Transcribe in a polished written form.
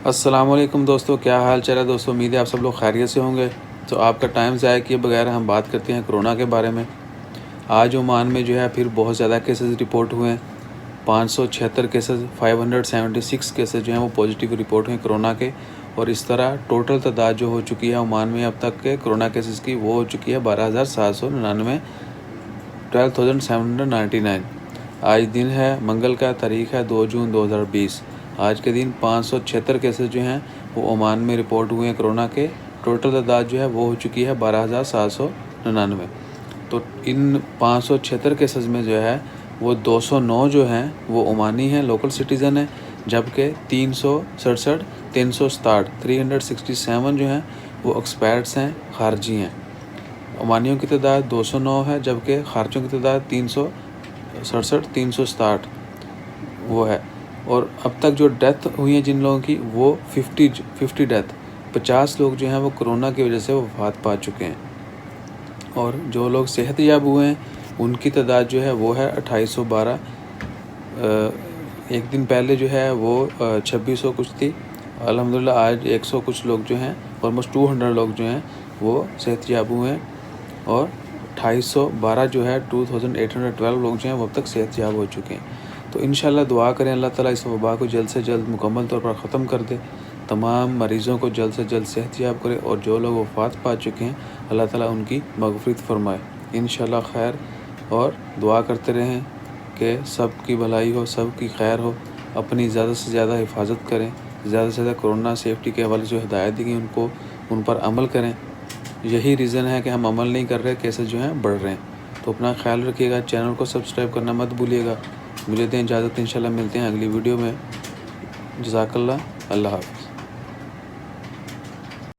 السلام علیکم دوستو، کیا حال چال ہے دوستو؟ امید ہے آپ سب لوگ خیریت سے ہوں گے۔ تو آپ کا ٹائم ضائع کیے بغیر ہم بات کرتے ہیں کرونا کے بارے میں۔ آج عمان میں جو ہے پھر بہت زیادہ کیسز رپورٹ ہوئے ہیں، 576 کیسز، 576 کیسز جو ہیں وہ پازیٹیو رپورٹ ہوئے کرونا کے، اور اس طرح ٹوٹل تعداد جو ہو چکی ہے عمان میں اب تک کے کرونا کیسز کی وہ ہو چکی ہے 12,799، 12,799۔ آج دن ہے منگل کا، تاریخ ہے 2 جون 2020۔ آج کے دن 576 کیسز جو ہیں وہ عمان میں رپورٹ ہوئے ہیں کرونا کے، ٹوٹل تعداد جو ہے وہ ہو چکی ہے 12,799۔ تو ان 576 کیسز میں جو ہے وہ 209 جو ہیں وہ عمانی ہیں، لوکل سٹیزن ہیں، جبکہ 367 367 جو ہیں وہ ایکسپیرٹس ہیں، خارجی ہیں۔ عمانیوں کی تعداد 209 ہے، جبکہ خارجیوں کی تعداد 367 367 وہ ہے۔ اور اب تک جو ڈیتھ ہوئی ہیں جن لوگوں کی وہ 50 ڈیتھ، 50 لوگ جو ہیں وہ کرونا کی وجہ سے وفات پا چکے ہیں۔ اور جو لوگ صحت یاب ہوئے ہیں ان کی تعداد جو ہے وہ ہے 2812۔ ایک دن پہلے جو ہے وہ 2600 کچھ تھی، الحمدللہ آج 100 کچھ لوگ جو ہیں، آلموسٹ 200 لوگ جو ہیں وہ صحت یاب ہوئے ہیں، اور 2812 جو ہے 2812 لوگ جو ہیں وہ اب تک صحت یاب ہو چکے ہیں۔ تو انشاءاللہ دعا کریں اللہ تعالیٰ اس وبا کو جلد سے جلد مکمل طور پر ختم کر دے، تمام مریضوں کو جلد سے جلد صحت یاب کرے، اور جو لوگ وفات پا چکے ہیں اللہ تعالیٰ ان کی مغفرت فرمائے انشاءاللہ خیر۔ اور دعا کرتے رہیں کہ سب کی بھلائی ہو، سب کی خیر ہو، اپنی زیادہ سے زیادہ حفاظت کریں، زیادہ سے زیادہ کرونا سیفٹی کے حوالے جو ہدایت دی گئی ان پر عمل کریں۔ یہی ریزن ہے کہ ہم عمل نہیں کر رہے، کیسز جو ہیں بڑھ رہے ہیں۔ تو اپنا خیال رکھیے گا، چینل کو سبسکرائب کرنا مت بھولیے گا۔ مجھے دیں اجازت، انشاءاللہ ملتے ہیں اگلی ویڈیو میں۔ جزاک اللہ، اللہ حافظ۔